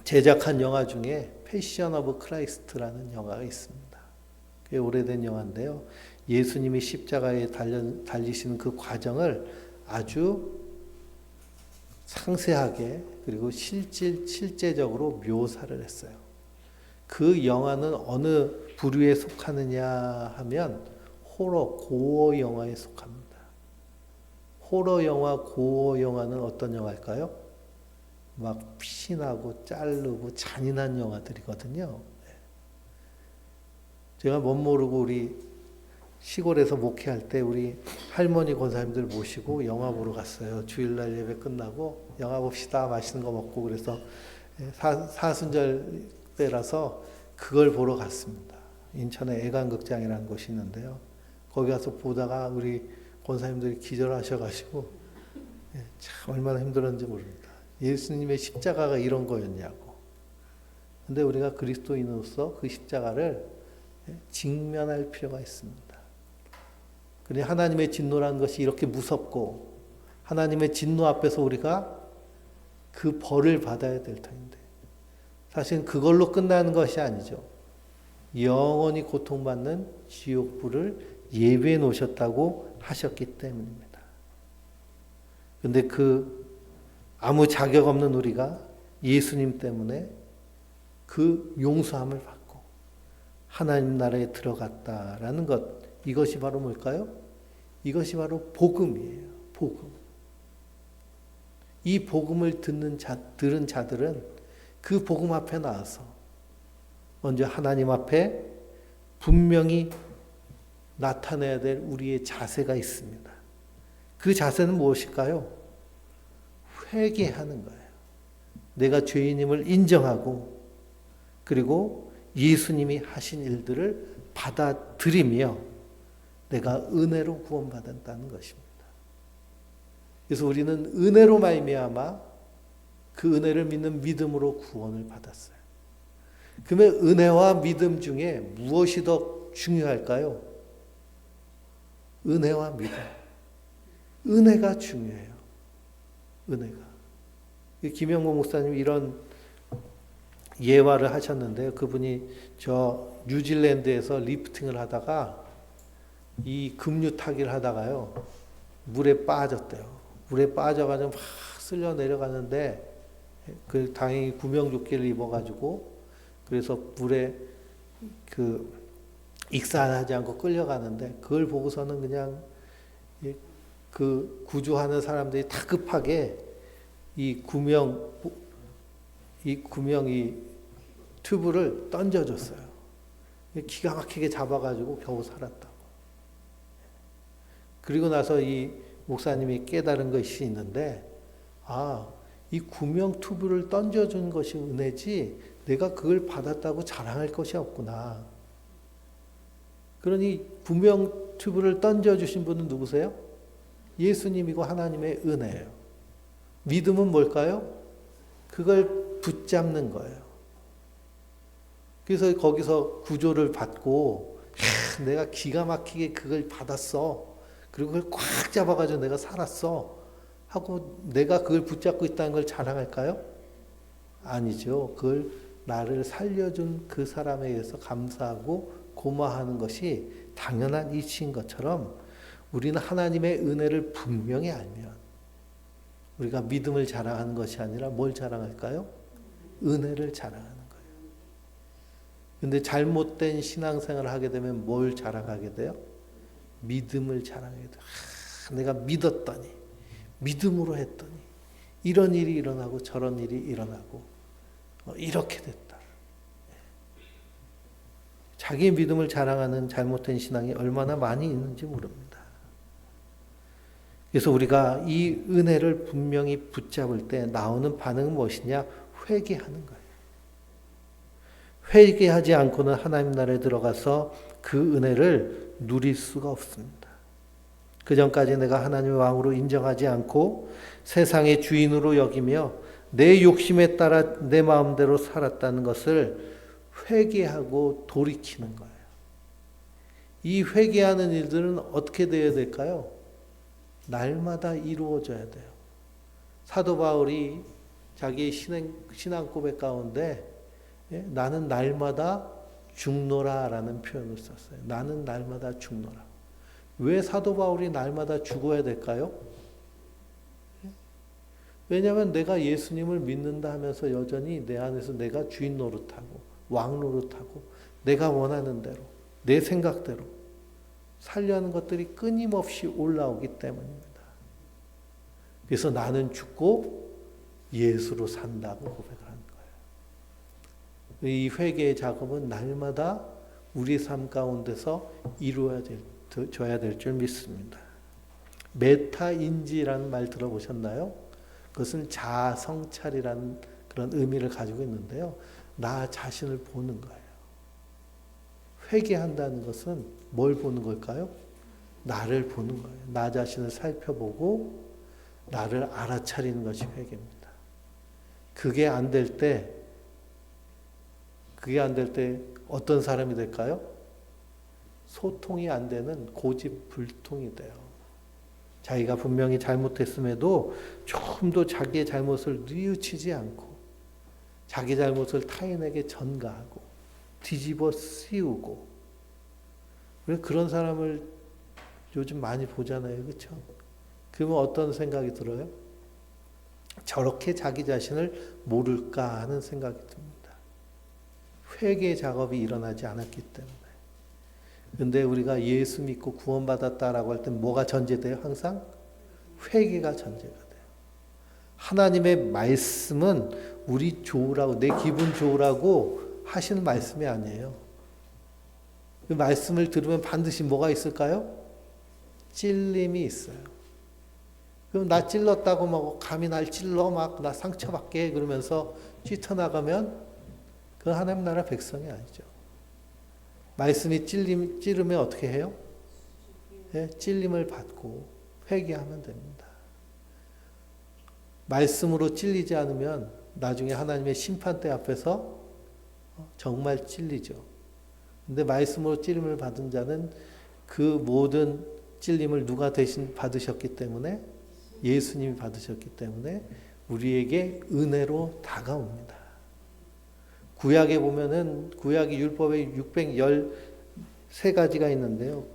제작한 영화 중에 패션 오브 크라이스트라는 영화가 있습니다. 꽤 오래된 영화인데요. 예수님이 십자가에 달리시는 그 과정을 아주 상세하게 그리고 실제적으로 묘사를 했어요. 그 영화는 어느 부류에 속하느냐 하면 호러, 고어 영화에 속합니다. 호러 영화, 고어 영화는 어떤 영화일까요? 막 피나고 자르고 잔인한 영화들이거든요. 제가 못 모르고 우리 시골에서 목회할 때 우리 할머니 권사님들 모시고 영화 보러 갔어요. 주일날 예배 끝나고 영화 봅시다. 맛있는 거 먹고 그래서 사순절 때라서 그걸 보러 갔습니다. 인천에 애관극장이라는 곳이 있는데요. 거기 가서 보다가 우리 권사님들이 기절하셔가지고 참 얼마나 힘들었는지 모릅니다. 예수님의 십자가가 이런 거였냐고. 근데 우리가 그리스도인으로서 그 십자가를 직면할 필요가 있습니다. 그래 하나님의 진노라는 것이 이렇게 무섭고 하나님의 진노 앞에서 우리가 그 벌을 받아야 될 터인데 사실 그걸로 끝나는 것이 아니죠. 영원히 고통받는 지옥불을 예비해 놓으셨다고 하셨기 때문입니다. 그런데 그 아무 자격 없는 우리가 예수님 때문에 그 용서함을 받고 하나님 나라에 들어갔다라는 것, 이것이 바로 뭘까요? 이것이 바로 복음이에요. 복음. 이 복음을 들은 자들은 그 복음 앞에 나와서 먼저 하나님 앞에 분명히 나타내야 될 우리의 자세가 있습니다. 그 자세는 무엇일까요? 회개하는 거예요. 내가 죄인임을 인정하고 그리고 예수님이 하신 일들을 받아들이며 내가 은혜로 구원받았다는 것입니다. 그래서 우리는 은혜로 말미암아 그 은혜를 믿는 믿음으로 구원을 받았어요. 그러면 은혜와 믿음 중에 무엇이 더 중요할까요? 은혜와 믿음. 은혜가 중요해요. 은혜가. 김영모 목사님 이런 예화를 하셨는데요. 그분이 저 뉴질랜드에서 리프팅을 하다가 이 급류 타기를 하다가요. 물에 빠졌대요. 물에 빠져가지고 막 쓸려 내려가는데 그 다행히 구명조끼를 입어가지고 그래서 물에 그 익사하지 않고 끌려가는데 그걸 보고서는 그냥 그 구조하는 사람들이 다 급하게 이 튜브를 던져줬어요. 기가 막히게 잡아가지고 겨우 살았다고. 그리고 나서 이 목사님이 깨달은 것이 있는데, 이 구명 튜브를 던져준 것이 은혜지 내가 그걸 받았다고 자랑할 것이 없구나. 그러니 구명 튜브를 던져주신 분은 누구세요? 예수님이고 하나님의 은혜예요. 믿음은 뭘까요? 그걸 붙잡는 거예요. 그래서 거기서 구조를 받고 내가 기가 막히게 그걸 받았어. 그리고 그걸 꽉 잡아가지고 내가 살았어. 하고 내가 그걸 붙잡고 있다는 걸 자랑할까요? 아니죠. 그걸 나를 살려준 그 사람에 의해서 감사하고 고마워하는 것이 당연한 이치인 것처럼 우리는 하나님의 은혜를 분명히 알면 우리가 믿음을 자랑하는 것이 아니라 뭘 자랑할까요? 은혜를 자랑하는 거예요. 근데 잘못된 신앙생활을 하게 되면 뭘 자랑하게 돼요? 믿음을 자랑하게 돼요. 내가 믿었더니, 믿음으로 했더니 이런 일이 일어나고 저런 일이 일어나고 이렇게 됐다. 자기의 믿음을 자랑하는 잘못된 신앙이 얼마나 많이 있는지 모릅니다. 그래서 우리가 이 은혜를 분명히 붙잡을 때 나오는 반응은 무엇이냐? 회개하는 거예요. 회개하지 않고는 하나님 나라에 들어가서 그 은혜를 누릴 수가 없습니다. 그 전까지 내가 하나님의 왕으로 인정하지 않고 세상의 주인으로 여기며 내 욕심에 따라 내 마음대로 살았다는 것을 회개하고 돌이키는 거예요. 이 회개하는 일들은 어떻게 되어야 될까요? 날마다 이루어져야 돼요. 사도 바울이 자기의 신앙 고백 가운데 나는 날마다 죽노라 라는 표현을 썼어요. 나는 날마다 죽노라. 왜 사도 바울이 날마다 죽어야 될까요? 왜냐하면 내가 예수님을 믿는다 하면서 여전히 내 안에서 내가 주인 노릇하고 왕 노릇하고 내가 원하는 대로 내 생각대로 살려는 것들이 끊임없이 올라오기 때문입니다. 그래서 나는 죽고 예수로 산다고 고백하는 거예요. 이 회개의 작업은 날마다 우리 삶 가운데서 이루어져야 될 줄 믿습니다. 메타인지라는 말 들어보셨나요? 그것은 자아 성찰이라는 그런 의미를 가지고 있는데요. 나 자신을 보는 거예요. 회개한다는 것은 뭘 보는 걸까요? 나를 보는 거예요. 나 자신을 살펴보고 나를 알아차리는 것이 회개입니다. 그게 안 될 때 어떤 사람이 될까요? 소통이 안 되는 고집불통이 돼요. 자기가 분명히 잘못했음에도 조금 더 자기의 잘못을 뉘우치지 않고 자기 잘못을 타인에게 전가하고 뒤집어 씌우고 그런 사람을 요즘 많이 보잖아요. 그렇죠? 그러면 어떤 생각이 들어요? 저렇게 자기 자신을 모를까 하는 생각이 듭니다. 회개 작업이 일어나지 않았기 때문에. 그런데 우리가 예수 믿고 구원받았다라고 할 때 뭐가 전제돼요? 항상 회개가 전제가 돼요. 하나님의 말씀은 우리 좋으라고, 내 기분 좋으라고 하시는 말씀이 아니에요. 그 말씀을 들으면 반드시 뭐가 있을까요? 찔림이 있어요. 그럼 나 찔렀다고 막 감히 날 찔러 막 나 상처받게 그러면서 찢어나가면 그 하나님 나라 백성이 아니죠. 말씀이 찌르면 어떻게 해요? 네, 찔림을 받고 회개하면 됩니다. 말씀으로 찔리지 않으면 나중에 하나님의 심판대 앞에서 정말 찔리죠. 근데 말씀으로 찔림을 받은 자는 그 모든 찔림을 누가 대신 받으셨기 때문에? 예수님이 받으셨기 때문에 우리에게 은혜로 다가옵니다. 구약에 보면은 구약이 율법에 613가지가 있는데요.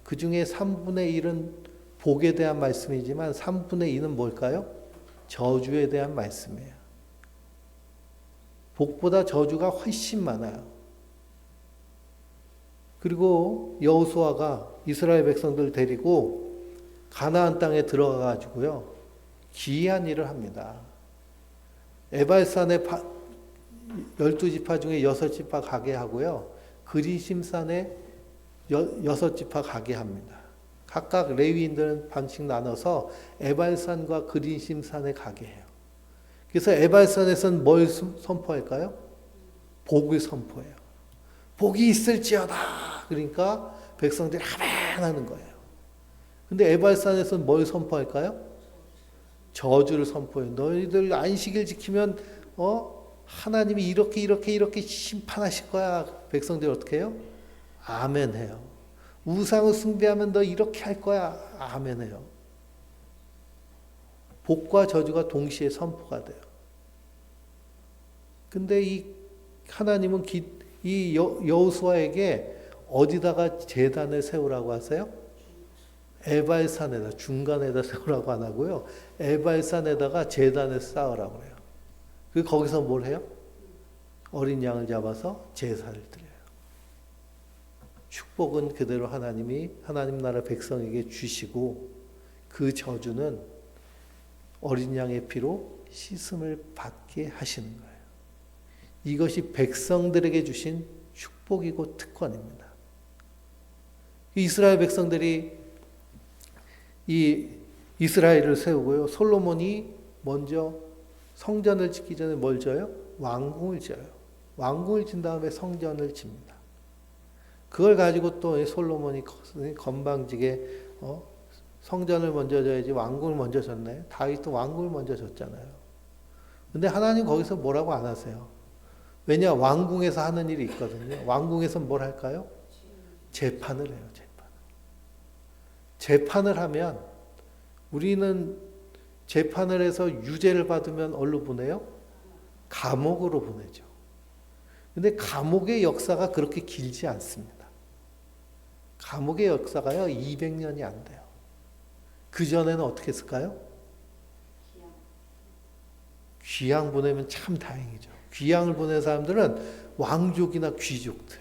그 중에 3분의 1은 복에 대한 말씀이지만 3분의 2는 뭘까요? 저주에 대한 말씀이에요. 복보다 저주가 훨씬 많아요. 그리고 여호수아가 이스라엘 백성들 데리고 가나안 땅에 들어가 가지고요. 기이한 일을 합니다. 에발산에 12지파 중에 6지파 가게 하고요. 그리심산에 6지파 가게 합니다. 각각 레위인들은 반씩 나눠서 에발산과 그리심산에 가게 해요. 그래서 에발산에서는 뭘 선포할까요? 복을 선포해요. 복이 있을지어다. 그러니까 백성들이 아멘하는 거예요. 근데 에발산에서는 뭘 선포할까요? 저주를 선포해요. 너희들 안식일 지키면 하나님이 이렇게 심판하실 거야. 백성들이 어떻게 해요? 아멘해요. 우상을 숭배하면 너 이렇게 할 거야. 아멘해요. 복과 저주가 동시에 선포가 돼요. 근데 이 하나님은 이 여호수아에게 어디다가 제단을 세우라고 하세요? 에발산에다, 중간에다 세우라고 안 하고요. 에발산에다가 제단을 쌓으라고 해요. 그 거기서 뭘 해요? 어린 양을 잡아서 제사를 드려요. 축복은 그대로 하나님 나라 백성에게 주시고 그 저주는 어린 양의 피로 씻음을 받게 하시는 거예요. 이것이 백성들에게 주신 축복이고 특권입니다. 이스라엘 백성들이 이 이스라엘을 세우고요. 솔로몬이 먼저 성전을 짓기 전에 뭘 져요? 왕궁을 지어요. 왕궁을 진 다음에 성전을 집니다. 그걸 가지고 또 솔로몬이 건방지게 성전을 먼저 져야지 왕궁을 먼저 졌네. 다윗도 왕궁을 먼저 졌잖아요. 근데 하나님 거기서 뭐라고 안 하세요. 왜냐? 왕궁에서 하는 일이 있거든요. 왕궁에서 뭘 할까요? 재판을 해요. 재판을 하면 우리는 재판을 해서 유죄를 받으면 어디로 보내요? 감옥으로 보내죠. 근데 감옥의 역사가 그렇게 길지 않습니다. 감옥의 역사가요, 200년이 안 돼요. 그전에는 어떻게 했을까요? 귀양 보내면 참 다행이죠. 귀양을 보낸 사람들은 왕족이나 귀족들.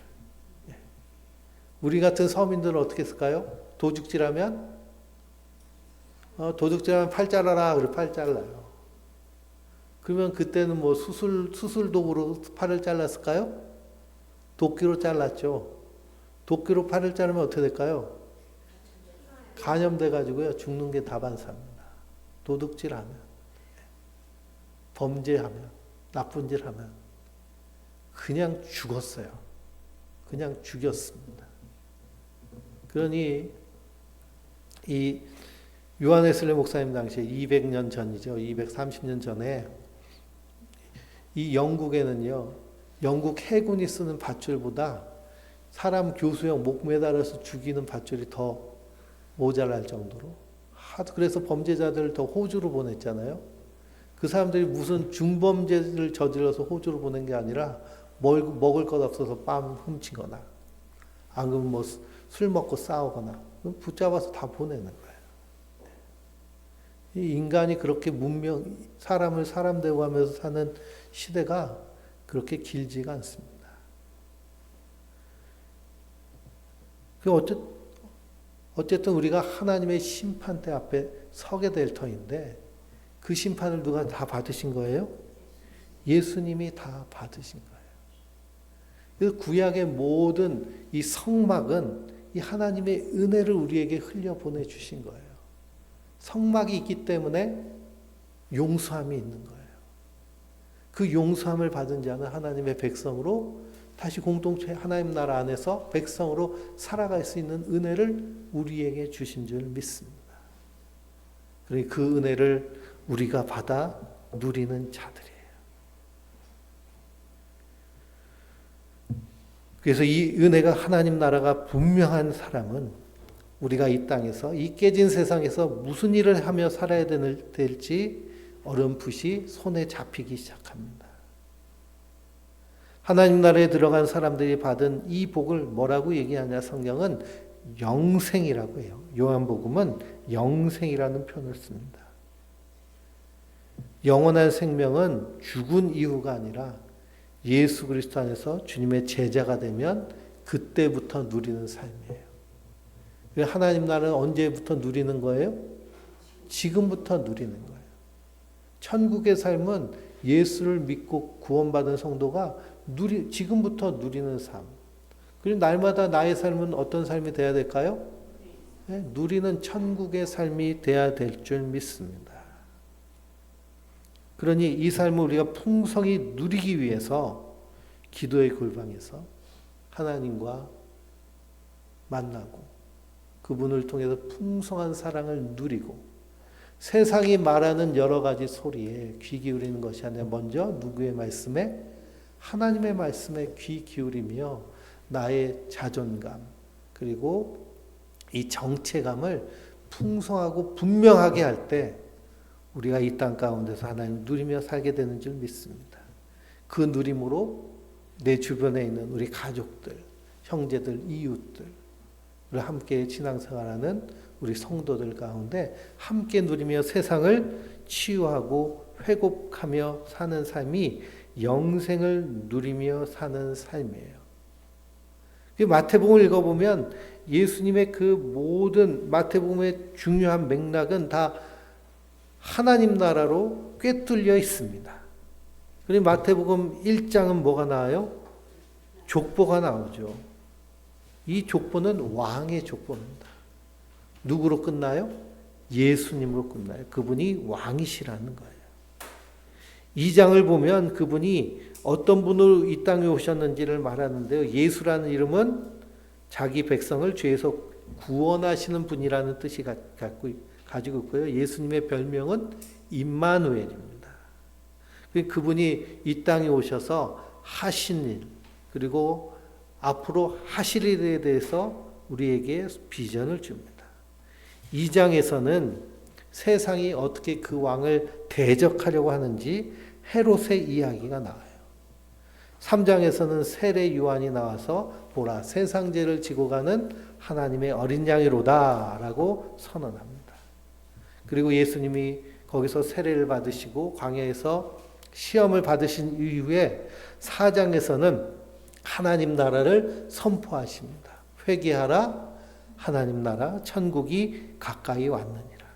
우리 같은 서민들은 어떻게 했을까요? 도둑질하면 팔 잘라라. 그래, 팔 잘라요. 그러면 그때는 뭐 수술 도구로 팔을 잘랐을까요? 도끼로 잘랐죠. 도끼로 팔을 자르면 어떻게 될까요? 간염돼 가지고요. 죽는 게 다반사입니다. 도둑질하면, 범죄하면, 나쁜 질 하면 그냥 죽었어요. 그냥 죽였습니다. 그러니 이 요한 웨슬리 목사님 당시에 200년 전이죠. 230년 전에 이 영국에는요. 영국 해군이 쓰는 밧줄보다 사람 교수형 목 매달아서 죽이는 밧줄이 더 모자랄 정도로 하도 그래서 범죄자들을 더 호주로 보냈잖아요. 그 사람들이 무슨 중범죄를 저질러서 호주로 보낸 게 아니라 먹을 것 없어서 빰 훔치거나 안 그러면 뭐 술 먹고 싸우거나 붙잡아서 다 보내는 거예요. 이 인간이 그렇게 사람을 사람 대우하면서 사는 시대가 그렇게 길지가 않습니다. 어쨌든 우리가 하나님의 심판대 앞에 서게 될 터인데 그 심판을 누가 다 받으신 거예요? 예수님이 다 받으신 거예요. 그래서 구약의 모든 이 성막은 이 하나님의 은혜를 우리에게 흘려보내 주신 거예요. 성막이 있기 때문에 용서함이 있는 거예요. 그 용서함을 받은 자는 하나님의 백성으로 다시 공동체 하나님 나라 안에서 백성으로 살아갈 수 있는 은혜를 우리에게 주신 줄 믿습니다. 그러니 그 은혜를 우리가 받아 누리는 자들이에요. 그래서 이 은혜가 하나님 나라가 분명한 사람은 우리가 이 땅에서 이 깨진 세상에서 무슨 일을 하며 살아야 될지 어렴풋이 손에 잡히기 시작합니다. 하나님 나라에 들어간 사람들이 받은 이 복을 뭐라고 얘기하냐? 성경은 영생이라고 해요. 요한복음은 영생이라는 표현을 씁니다. 영원한 생명은 죽은 이후가 아니라 예수 그리스도 안에서 주님의 제자가 되면 그때부터 누리는 삶이에요. 하나님 나라는 언제부터 누리는 거예요? 지금부터 누리는 거예요. 천국의 삶은 예수를 믿고 구원받은 성도가 지금부터 누리는 삶. 그리고 날마다 나의 삶은 어떤 삶이 돼야 될까요? 네, 누리는 천국의 삶이 돼야 될 줄 믿습니다. 그러니 이 삶을 우리가 풍성히 누리기 위해서 기도의 골방에서 하나님과 만나고 그분을 통해서 풍성한 사랑을 누리고 세상이 말하는 여러 가지 소리에 귀 기울이는 것이 아니라 먼저 누구의 말씀에? 하나님의 말씀에 귀 기울이며 나의 자존감 그리고 이 정체감을 풍성하고 분명하게 할 때 우리가 이 땅 가운데서 하나님을 누리며 살게 되는 줄 믿습니다. 그 누림으로 내 주변에 있는 우리 가족들, 형제들, 이웃들을 함께 신앙생활하는 우리 성도들 가운데 함께 누리며 세상을 치유하고 회복하며 사는 삶이 영생을 누리며 사는 삶이에요. 마태복음을 읽어보면 예수님의 그 모든 마태복음의 중요한 맥락은 다 하나님 나라로 꿰뚫려 있습니다. 그리고 마태복음 1장은 뭐가 나와요? 족보가 나오죠. 이 족보는 왕의 족보입니다. 누구로 끝나요? 예수님으로 끝나요. 그분이 왕이시라는 거예요. 2장을 보면 그분이 어떤 분으로 이 땅에 오셨는지를 말하는데요. 예수라는 이름은 자기 백성을 죄에서 구원하시는 분이라는 뜻이 가지고 있고요. 예수님의 별명은 임마누엘입니다. 그분이 이 땅에 오셔서 하신 일 그리고 앞으로 하실 일에 대해서 우리에게 비전을 줍니다. 2장에서는 세상이 어떻게 그 왕을 대적하려고 하는지 헤롯의 이야기가 나와요. 3장에서는 세례 요한이 나와서 보라 세상 죄를 지고 가는 하나님의 어린 양이로다 라고 선언합니다. 그리고 예수님이 거기서 세례를 받으시고 광야에서 시험을 받으신 이후에 4장에서는 하나님 나라를 선포하십니다. 회개하라 하나님 나라 천국이 가까이 왔느니라.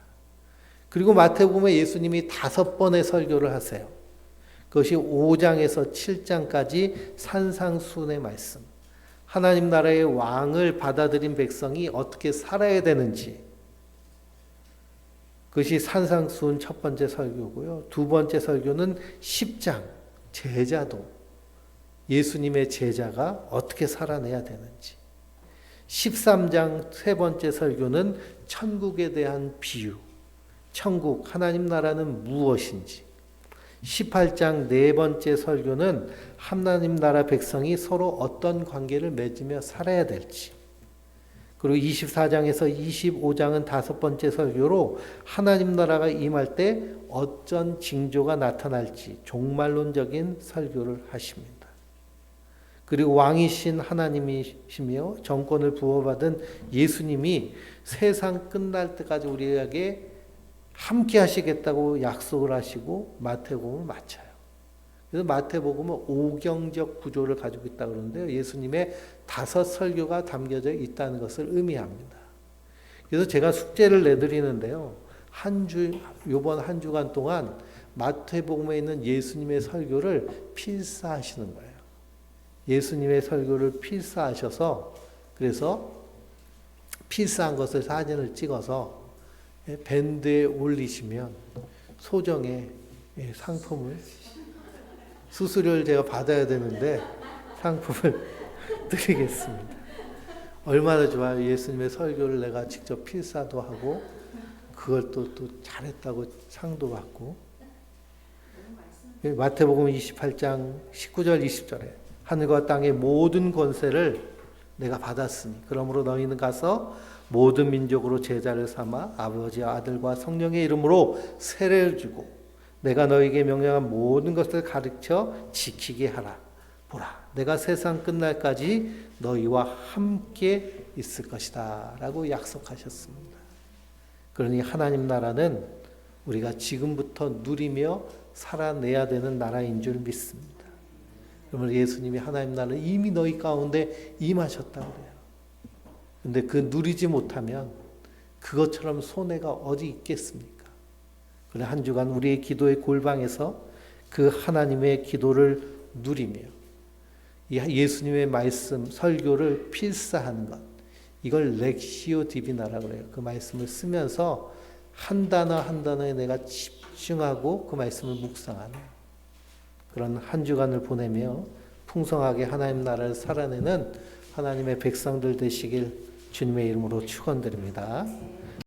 그리고 마태복음에 예수님이 5번의 설교를 하세요. 그것이 5장에서 7장까지 산상수훈의 말씀. 하나님 나라의 왕을 받아들인 백성이 어떻게 살아야 되는지. 그것이 산상수훈 첫 번째 설교고요. 두 번째 설교는 10장 제자도. 예수님의 제자가 어떻게 살아내야 되는지. 13장 세 번째 설교는 천국에 대한 비유. 천국, 하나님 나라는 무엇인지. 18장 네 번째 설교는 하나님 나라 백성이 서로 어떤 관계를 맺으며 살아야 될지. 그리고 24장에서 25장은 다섯 번째 설교로 하나님 나라가 임할 때 어떤 징조가 나타날지 종말론적인 설교를 하십니다. 그리고 왕이신 하나님이시며 정권을 부어받은 예수님이 세상 끝날 때까지 우리에게 함께 하시겠다고 약속을 하시고 마태복음을 마쳐요. 그래서 마태복음은 오경적 구조를 가지고 있다고 그러는데요. 예수님의 5 설교가 담겨져 있다는 것을 의미합니다. 그래서 제가 숙제를 내드리는데요. 요번 한 주간 동안 마태복음에 있는 예수님의 설교를 필사하시는 거예요. 예수님의 설교를 필사하셔서 그래서 필사한 것을 사진을 찍어서 밴드에 올리시면 소정의 상품을 수수료를 제가 받아야 되는데 상품을 드리겠습니다. 얼마나 좋아요. 예수님의 설교를 내가 직접 필사도 하고 그걸 또 잘했다고 상도 받고. 마태복음 28장 19절 20절에 하늘과 땅의 모든 권세를 내가 받았으니 그러므로 너희는 가서 모든 민족으로 제자를 삼아 아버지와 아들과 성령의 이름으로 세례를 주고 내가 너희에게 명령한 모든 것을 가르쳐 지키게 하라. 보라, 내가 세상 끝날까지 너희와 함께 있을 것이다 라고 약속하셨습니다. 그러니 하나님 나라는 우리가 지금부터 누리며 살아내야 되는 나라인 줄 믿습니다. 그러면 예수님이 하나님 나라는 이미 너희 가운데 임하셨다고 해요. 근데 그 누리지 못하면 그것처럼 손해가 어디 있겠습니까? 그래 한 주간 우리의 기도의 골방에서 그 하나님의 기도를 누리며 예수님의 말씀 설교를 필사하는 것, 이걸 렉시오 디비나라고 해요. 그 말씀을 쓰면서 한 단어 한 단어에 내가 집중하고 그 말씀을 묵상하는 그런 한 주간을 보내며 풍성하게 하나님 나라를 살아내는 하나님의 백성들 되시길 주님의 이름으로 축원드립니다.